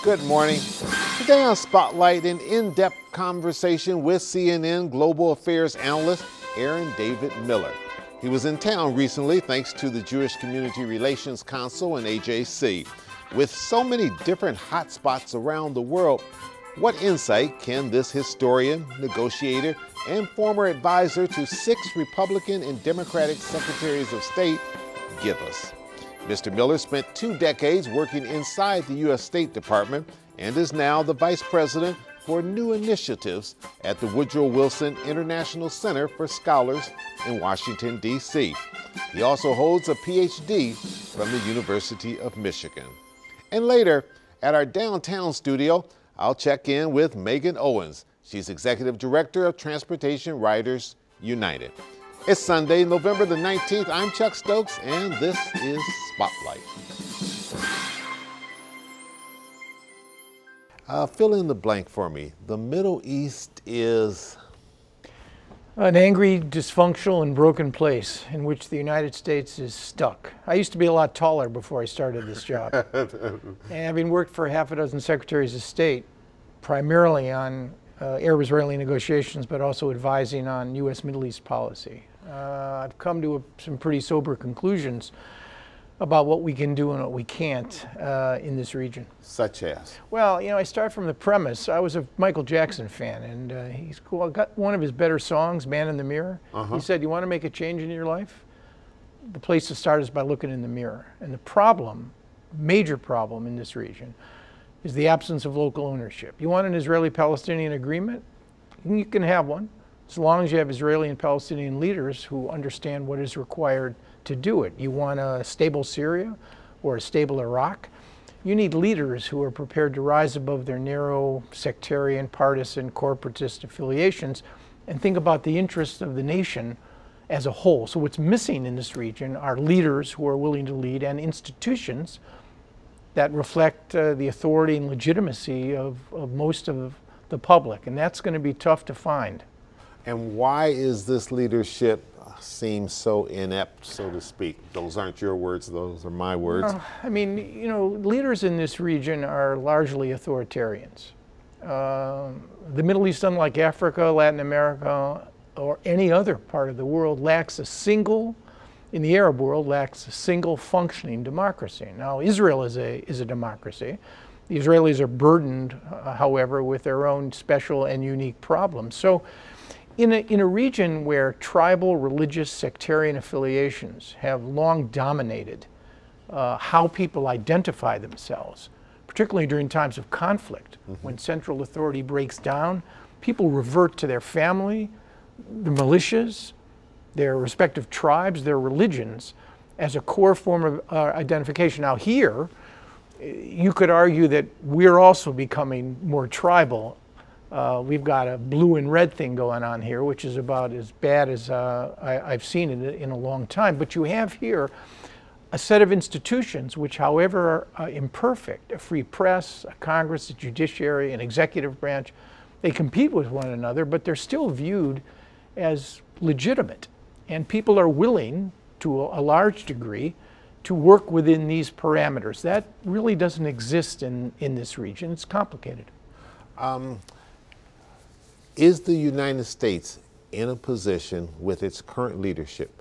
Good morning. Today on Spotlight, an in-depth conversation with CNN Global Affairs analyst Aaron David Miller. He was in town recently thanks to the Jewish Community Relations Council and AJC. With so many different hotspots around the world, what insight can this historian, negotiator, and former advisor to 6 Republican and Democratic Secretaries of State give us? Mr. Miller spent 2 decades working inside the U.S. State Department and is now the Vice President for New Initiatives at the Woodrow Wilson International Center for Scholars in Washington, D.C. He also holds a Ph.D. from the University of Michigan. And later, at our downtown studio, I'll check in with Megan Owens. She's Executive Director of Transportation Riders United. It's Sunday, November the 19th. I'm Chuck Stokes, and this is Spotlight. Fill in the blank for me. The Middle East is an angry, dysfunctional, and broken place in which the United States is stuck. I used to be a lot taller before I started this job. And having worked for half a dozen Secretaries of State, primarily on Arab-Israeli negotiations, but also advising on U.S. Middle East policy, I've come to some pretty sober conclusions about what we can do and what we can't in this region. Such as? Well, you know, I start from the premise. I was a Michael Jackson fan, and he's cool. Got one of his better songs, Man in the Mirror. He said, you want to make a change in your life? The place to start is by looking in the mirror. And the problem, major problem in this region, is the absence of local ownership. You want an Israeli-Palestinian agreement? You can have one, as long as you have Israeli and Palestinian leaders who understand what is required to do it. You want a stable Syria or a stable Iraq? You need leaders who are prepared to rise above their narrow sectarian, partisan, corporatist affiliations and think about the interests of the nation as a whole. So what's missing in this region are leaders who are willing to lead and institutions that reflect the authority and legitimacy of most of the public. And that's going to be tough to find. And why is this leadership seem so inept, so to speak? Those aren't your words, those are my words. I mean, you know, leaders in this region are largely authoritarians. The Middle East, unlike Africa, Latin America, or any other part of the world, lacks a single, in the Arab world, lacks a single functioning democracy. Now, Israel is a democracy. The Israelis are burdened, however, with their own special and unique problems. So, in a region where tribal, religious, sectarian affiliations have long dominated how people identify themselves, particularly during times of conflict, when central authority breaks down, people revert to their family, the militias, their respective tribes, their religions, as a core form of identification. Now here, you could argue that we're also becoming more tribal. We've got a blue and red thing going on here, which is about as bad as I've seen in a long time. But you have here a set of institutions which, however imperfect, a free press, a Congress, a judiciary, an executive branch, they compete with one another, but they're still viewed as legitimate. And people are willing, to a large degree, to work within these parameters. That really doesn't exist in this region. It's complicated. Is the United States in a position with its current leadership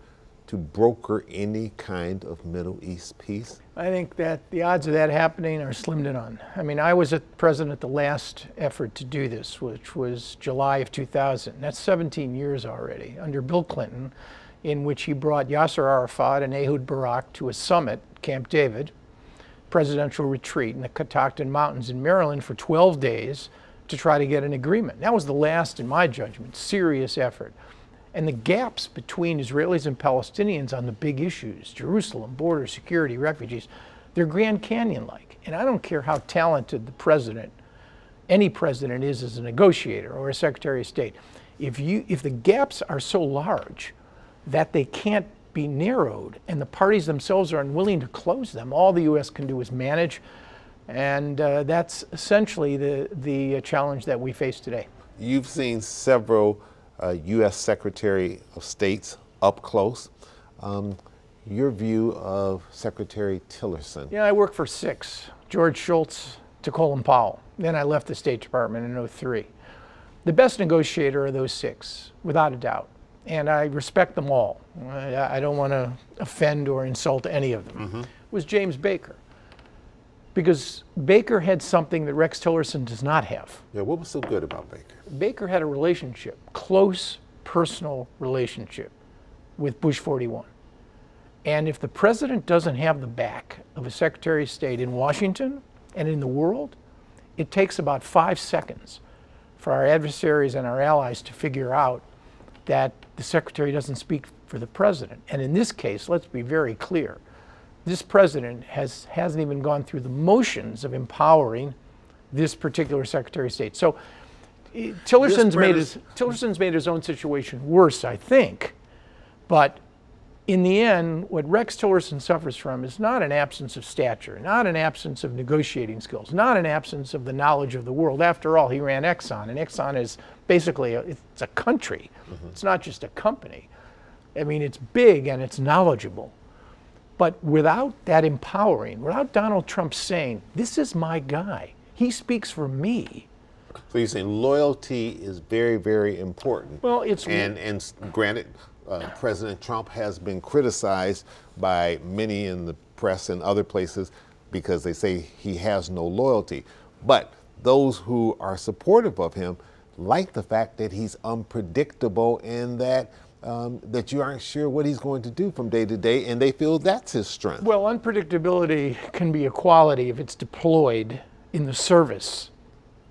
to broker any kind of Middle East peace? I think that the odds of that happening are slim to none. I mean, I was president at the last effort to do this, which was July of 2000. That's 17 years already, under Bill Clinton, in which he brought Yasser Arafat and Ehud Barak to a summit, Camp David, presidential retreat in the Catoctin Mountains in Maryland for 12 days, to try to get an agreement. That was the last, in my judgment, serious effort. And the gaps between Israelis and Palestinians on the big issues, Jerusalem, border security, refugees, they're Grand Canyon-like. And I don't care how talented the president, any president is as a negotiator or a Secretary of State. If the gaps are so large that they can't be narrowed and the parties themselves are unwilling to close them, all the U.S. can do is manage. And that's essentially the challenge that we face today. You've seen several U.S. Secretary of States up close. Your view of Secretary Tillerson? Yeah, I work for 6. George Shultz, to Colin Powell. Then I left the State Department in 2003. The best negotiator of those 6, without a doubt. And I respect them all. I don't want to offend or insult any of them. Was James Baker. Because Baker had something that Rex Tillerson does not have. Yeah, what was so good about Baker? Baker had a relationship, close personal relationship with Bush 41. And if the president doesn't have the back of a Secretary of State in Washington and in the world, it takes about 5 seconds for our adversaries and our allies to figure out that the Secretary doesn't speak for the president. And in this case, let's be very clear, this president hasn't even gone through the motions of empowering this particular Secretary of State. So Tillerson's made his own situation worse, I think. But in the end, what Rex Tillerson suffers from is not an absence of stature, not an absence of negotiating skills, not an absence of the knowledge of the world. After all, he ran Exxon, and Exxon is basically it's a country. It's not just a company. I mean, it's big and it's knowledgeable. But without that empowering, without Donald Trump saying, this is my guy, he speaks for me. So you're saying loyalty is very, very important. Well, it's... And granted, President Trump has been criticized by many in the press and other places because they say he has no loyalty. But those who are supportive of him like the fact that he's unpredictable and that that you aren't sure what he's going to do from day to day, and they feel that's his strength. Well, unpredictability can be a quality if it's deployed in the service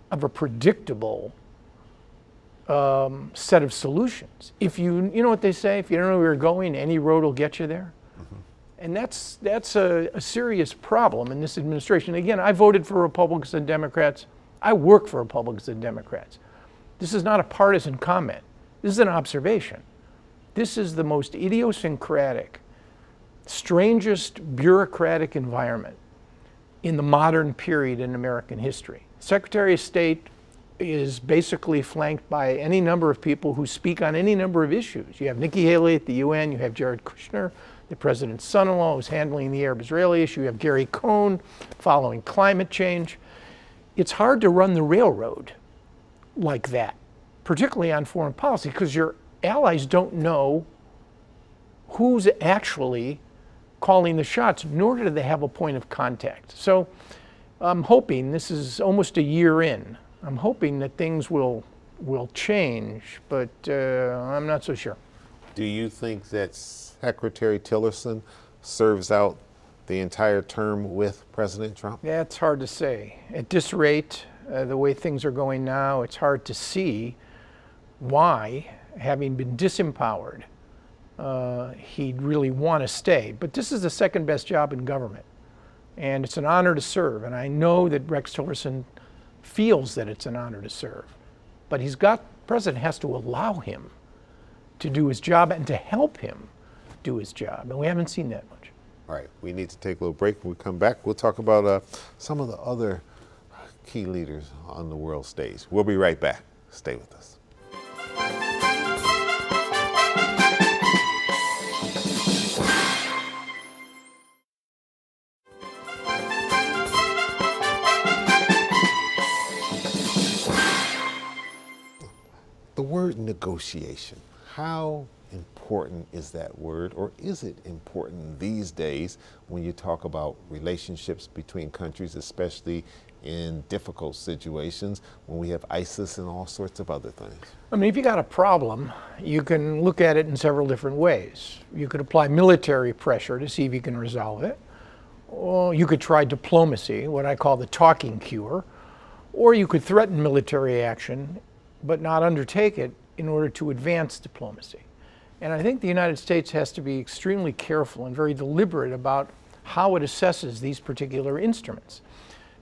of a predictable set of solutions. If you know what they say, if you don't know where you're going, any road will get you there. And that's a serious problem in this administration. Again, I voted for Republicans and Democrats. I work for Republicans and Democrats. This is not a partisan comment. This is an observation. This is the most idiosyncratic, strangest bureaucratic environment in the modern period in American history. Secretary of State is basically flanked by any number of people who speak on any number of issues. You have Nikki Haley at the UN, you have Jared Kushner, the president's son-in-law, who's handling the Arab-Israeli issue, you have Gary Cohn following climate change. It's hard to run the railroad like that, particularly on foreign policy, because your allies don't know who's actually calling the shots, nor do they have a point of contact. So I'm hoping, this is almost a year in, I'm hoping that things will change, but I'm not so sure. Do you think that Secretary Tillerson serves out the entire term with President Trump? That's hard to say. At this rate, the way things are going now, it's hard to see why, having been disempowered, he'd really want to stay. But this is the second best job in government, and it's an honor to serve. And I know that Rex Tillerson feels that it's an honor to serve, but the president has to allow him to do his job and to help him do his job, and we haven't seen that much. All right, we need to take a little break. When we come back, we'll talk about some of the other key leaders on the world stage. We'll be right back. Stay with us. The word negotiation, how important is that word, or is it important these days when you talk about relationships between countries, especially in difficult situations when we have ISIS and all sorts of other things? I mean, if you got a problem, you can look at it in several different ways. You could apply military pressure to see if you can resolve it, or you could try diplomacy, what I call the talking cure, or you could threaten military action but not undertake it in order to advance diplomacy. And I think the United States has to be extremely careful and very deliberate about how it assesses these particular instruments.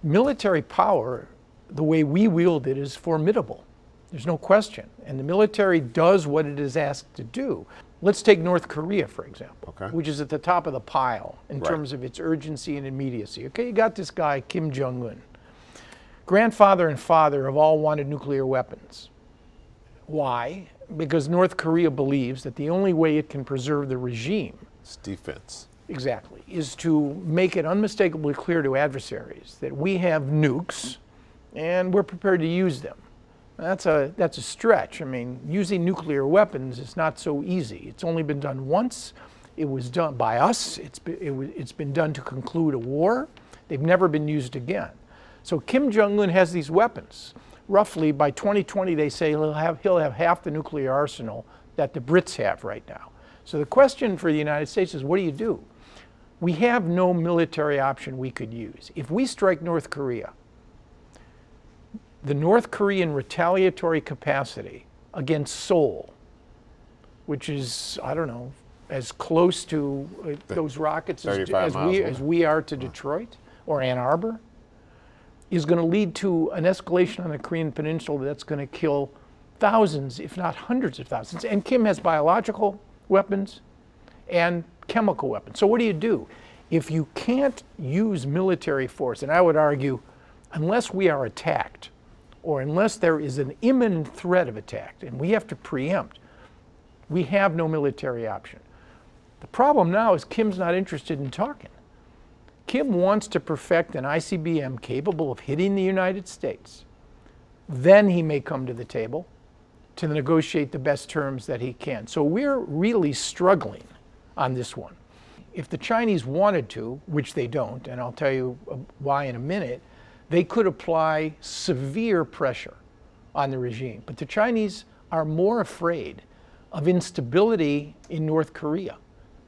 Military power, the way we wield it, is formidable. There's no question. And the military does what it is asked to do. Let's take North Korea, for example, which is at the top of the pile in terms of its urgency and immediacy. Okay, you got this guy, Kim Jong-un. Grandfather and father have all wanted nuclear weapons. Why? Because North Korea believes that the only way it can preserve the regime is defense. exactly, is to make it unmistakably clear to adversaries that we have nukes and we're prepared to use them. That's a stretch. I mean, using nuclear weapons is not so easy. It's only been done once. It was done by us. It's been done to conclude a war. They've never been used again. So Kim Jong-un has these weapons. Roughly by 2020, they say he'll have half the nuclear arsenal that the Brits have right now. So the question for the United States is, what do you do? We have no military option we could use. If we strike North Korea, the North Korean retaliatory capacity against Seoul, which is, I don't know, as close to those rockets as we are to Detroit or Ann Arbor, is going to lead to an escalation on the Korean Peninsula that's going to kill thousands, if not hundreds of thousands. And Kim has biological weapons and chemical weapons. So what do you do? If you can't use military force, and I would argue, unless we are attacked, or unless there is an imminent threat of attack, and we have to preempt, we have no military option. The problem now is Kim's not interested in talking. Kim wants to perfect an ICBM capable of hitting the United States. Then he may come to the table to negotiate the best terms that he can. So we're really struggling on this one. If the Chinese wanted to, which they don't, and I'll tell you why in a minute, they could apply severe pressure on the regime. But the Chinese are more afraid of instability in North Korea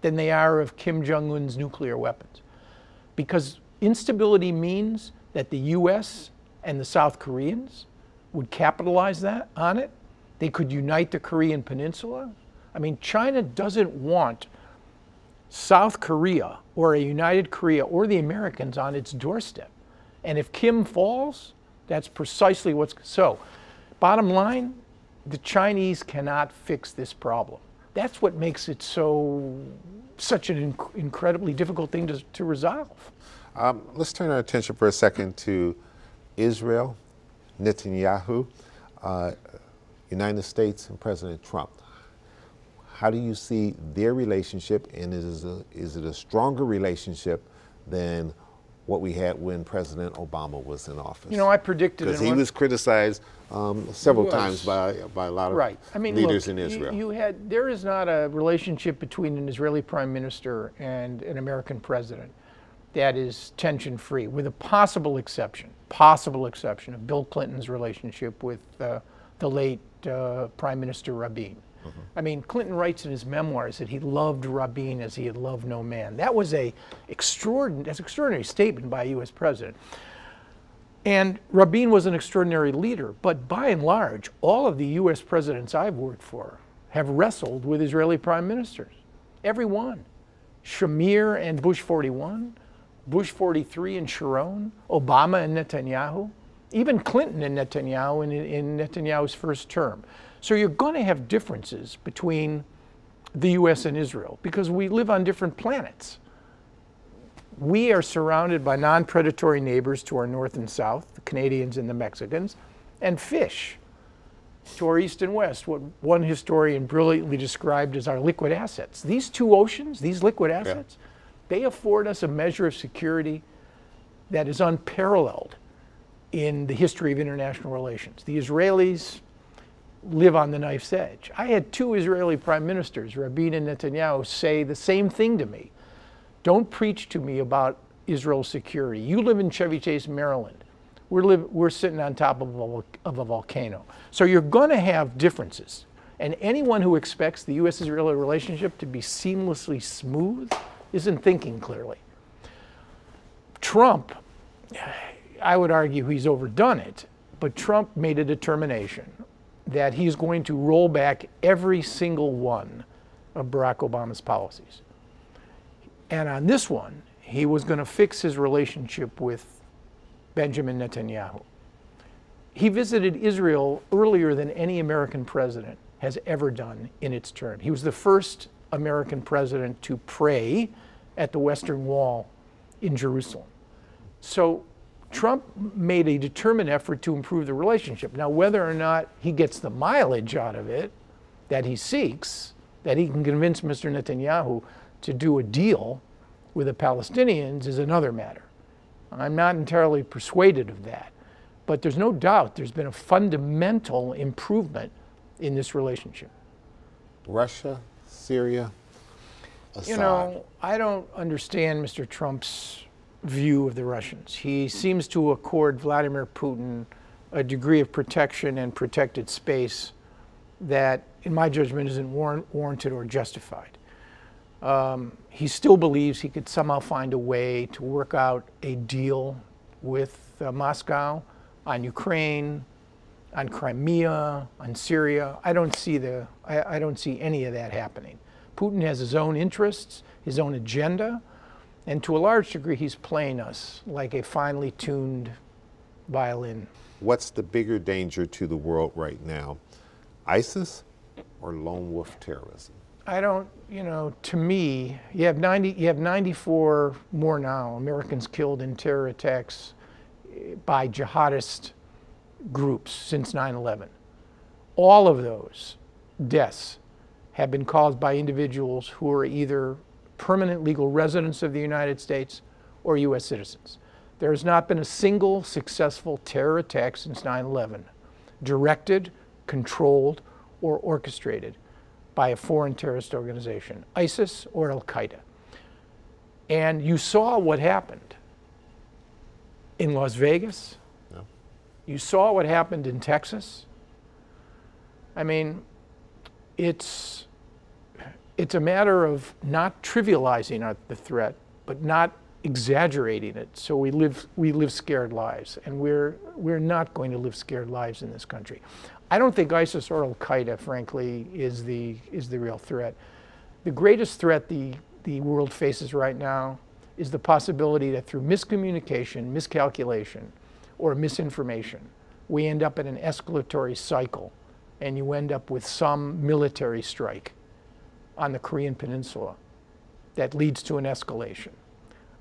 than they are of Kim Jong-un's nuclear weapons. Because instability means that the US and the South Koreans would capitalize on it. They could unite the Korean Peninsula. I mean, China doesn't want South Korea or a united Korea or the Americans on its doorstep. And if Kim falls, that's precisely what's so. Bottom line, the Chinese cannot fix this problem. That's what makes it such an incredibly difficult thing to resolve. Let's turn our attention for a second to Israel, Netanyahu, United States, and President Trump. How do you see their relationship, and is it a stronger relationship than what we had when President Obama was in office? You know, I predicted because he was criticized several times by a lot of leaders in Israel. There is not a relationship between an Israeli prime minister and an American president that is tension-free, with a possible exception of Bill Clinton's relationship with the late Prime Minister Rabin. Mm-hmm. I mean, Clinton writes in his memoirs that he loved Rabin as he had loved no man. That was an extraordinary statement by a U.S. president. And Rabin was an extraordinary leader, but by and large, all of the U.S. presidents I've worked for have wrestled with Israeli prime ministers. Every one. Shamir and Bush 41, Bush 43 and Sharon, Obama and Netanyahu, even Clinton and Netanyahu in Netanyahu's first term. So you're going to have differences between the U.S. and Israel because we live on different planets. We are surrounded by non-predatory neighbors to our north and south, the Canadians and the Mexicans, and fish to our east and west, what one historian brilliantly described as our liquid assets. These two oceans, these liquid assets, they afford us a measure of security that is unparalleled in the history of international relations. The Israelis live on the knife's edge. I had two Israeli prime ministers, Rabin and Netanyahu, say the same thing to me. Don't preach to me about Israel's security. You live in Chevy Chase, Maryland. We're sitting on top of a volcano. So you're going to have differences. And anyone who expects the U.S.-Israeli relationship to be seamlessly smooth isn't thinking clearly. Trump, I would argue he's overdone it, but Trump made a determination that he's going to roll back every single one of Barack Obama's policies. And on this one, he was going to fix his relationship with Benjamin Netanyahu. He visited Israel earlier than any American president has ever done in its term. He was the first American president to pray at the Western Wall in Jerusalem. So Trump made a determined effort to improve the relationship. Now, whether or not he gets the mileage out of it that he seeks, that he can convince Mr. Netanyahu to do a deal with the Palestinians is another matter. I'm not entirely persuaded of that. But there's no doubt there's been a fundamental improvement in this relationship. Russia, Syria, Assad. You know, I don't understand Mr. Trump's view of the Russians. He seems to accord Vladimir Putin a degree of protection and protected space that, in my judgment, isn't warranted or justified. He still believes he could somehow find a way to work out a deal with Moscow on Ukraine, on Crimea, on Syria. I don't see any of that happening. Putin has his own interests, his own agenda, and to a large degree, he's playing us like a finely tuned violin. What's the bigger danger to the world right now? ISIS or lone wolf terrorism? I don't, you know, to me, you have 94 more now Americans killed in terror attacks by jihadist groups since 9/11. All of those deaths have been caused by individuals who are either permanent legal residents of the United States or U.S. citizens. There has not been a single successful terror attack since 9/11, directed, controlled, or orchestrated by a foreign terrorist organization, ISIS or Al-Qaeda. And you saw what happened in Las Vegas. Yeah. You saw what happened in Texas. I mean, it's a matter of not trivializing the threat, but not exaggerating it. So we live scared lives, and we're not going to live scared lives in this country. I don't think ISIS or Al-Qaeda, frankly, is the real threat. The greatest threat the world faces right now is the possibility that through miscommunication, miscalculation, or misinformation, we end up in an escalatory cycle, and you end up with some military strike on the Korean Peninsula that leads to an escalation.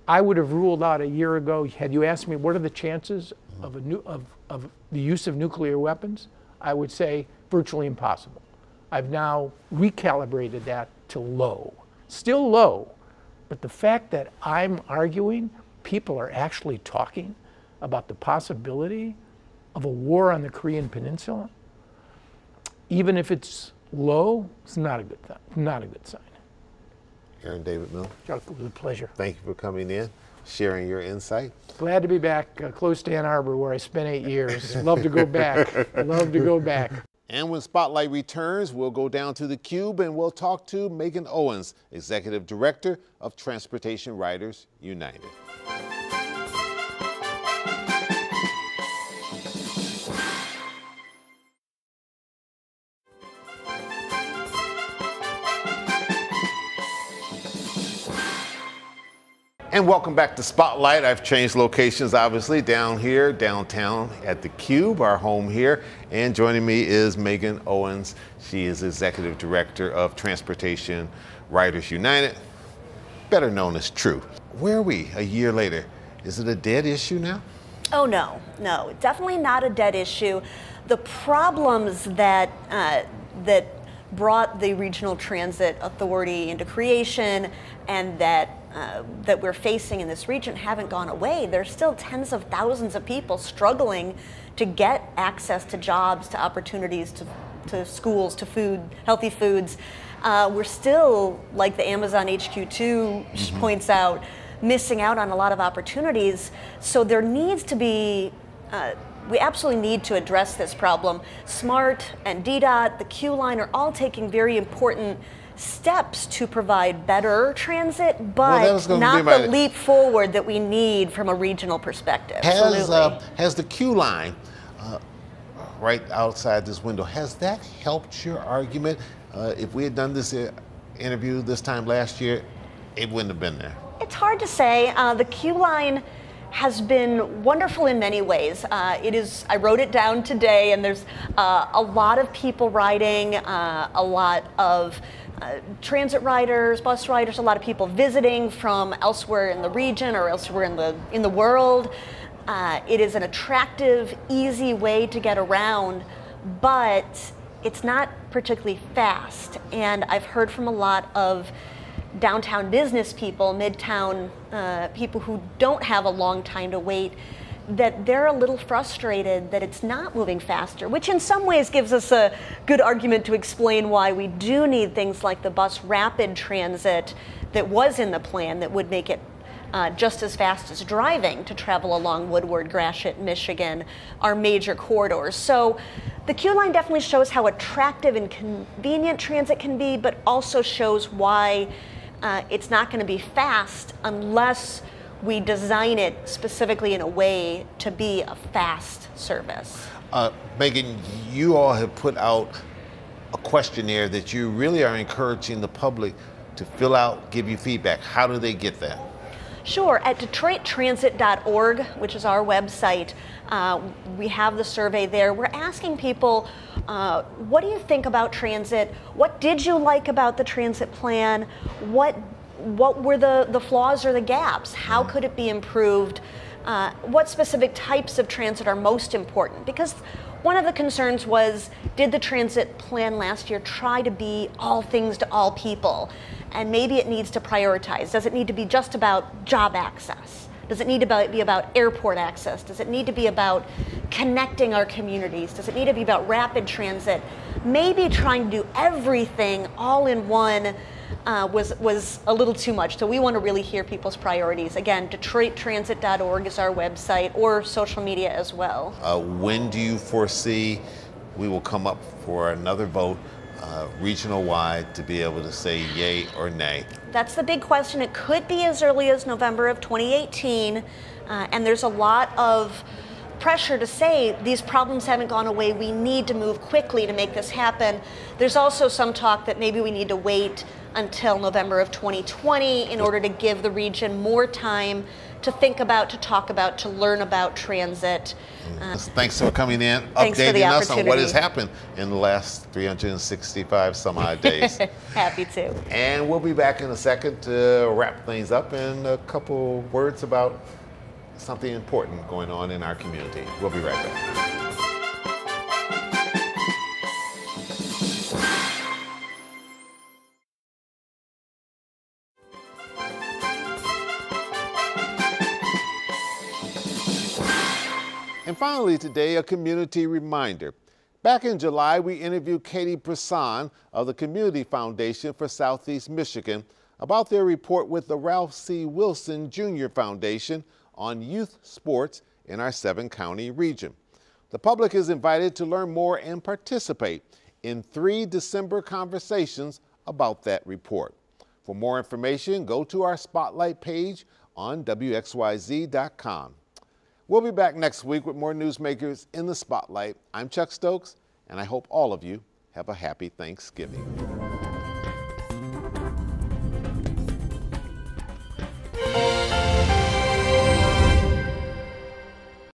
I would have ruled out a year ago, had you asked me what are the chances of the use of nuclear weapons, I would say virtually impossible. I've now recalibrated that to low. Still low, but the fact that I'm arguing people are actually talking about the possibility of a war on the Korean Peninsula, even if it's low, it's not a good thing, not a good sign. Aaron David Miller. Chuck, it was a pleasure. Thank you for coming in, sharing your insight. Glad to be back close to Ann Arbor, where I spent 8 years. Love to go back. Love to go back. And when Spotlight returns, we'll go down to the Cube and we'll talk to Megan Owens, Executive Director of Transportation Writers United. And welcome back to Spotlight. I've changed locations, obviously, down here, downtown at the Cube, our home here. And joining me is Megan Owens. She is Executive Director of Transportation Writers United, better known as TRU. Where are we a year later? Is it a dead issue now? Oh, no, definitely not a dead issue. The problems that brought the Regional Transit Authority into creation and that we're facing in this region haven't gone away. There's still tens of thousands of people struggling to get access to jobs, to opportunities, to schools, to food, healthy foods. We're still, like the Amazon HQ2 points out, missing out on a lot of opportunities. So there needs to be, we absolutely need to address this problem. SMART and DDOT, the Q line are all taking very important steps to provide better transit, but not the leap forward that we need from a regional perspective. Has the Q line right outside this window, has that helped your argument? If we had done this interview this time last year, it wouldn't have been there. It's hard to say. The Q line has been wonderful in many ways. I wrote it down today, and there's a lot of people riding, a lot of transit riders, bus riders, a lot of people visiting from elsewhere in the region or elsewhere in the world. It is an attractive, easy way to get around, but it's not particularly fast. And I've heard from a lot of downtown business people, midtown people who don't have a long time to wait, that they're a little frustrated that it's not moving faster, which in some ways gives us a good argument to explain why we do need things like the bus rapid transit that was in the plan that would make it just as fast as driving to travel along Woodward, Gratiot, Michigan, our major corridors. So the Q line definitely shows how attractive and convenient transit can be, but also shows why it's not going to be fast unless we design it specifically in a way to be a fast service. Megan, you all have put out a questionnaire that you really are encouraging the public to fill out, give you feedback. How do they get that? Sure, at DetroitTransit.org, which is our website, we have the survey there. We're asking people, what do you think about transit? What did you like about the transit plan? What were the flaws or the gaps? How could it be improved? What specific types of transit are most important? Because one of the concerns was, did the transit plan last year try to be all things to all people? And maybe it needs to prioritize. Does it need to be just about job access? Does it need to be about airport access? Does it need to be about connecting our communities? Does it need to be about rapid transit? Maybe trying to do everything all in one was a little too much. So we want to really hear people's priorities. Again, DetroitTransit.org is our website, or social media as well. When do you foresee we will come up for another vote regional-wide to be able to say yay or nay? That's the big question. It could be as early as November of 2018, and there's a lot of pressure to say these problems haven't gone away. We need to move quickly to make this happen. There's also some talk that maybe we need to wait until November of 2020 in order to give the region more time to think about, to talk about, to learn about transit. Thanks for coming in, updating us on what has happened in the last 365 some odd days. Happy to. And we'll be back in a second to wrap things up and a couple words about something important going on in our community. We'll be right back. And finally today, a community reminder. Back in July, we interviewed Katie Brisson of the Community Foundation for Southeast Michigan about their report with the Ralph C. Wilson Jr. Foundation on youth sports in our 7-county region. The public is invited to learn more and participate in 3 December conversations about that report. For more information, go to our Spotlight page on WXYZ.com. We'll be back next week with more newsmakers in the Spotlight. I'm Chuck Stokes, and I hope all of you have a happy Thanksgiving.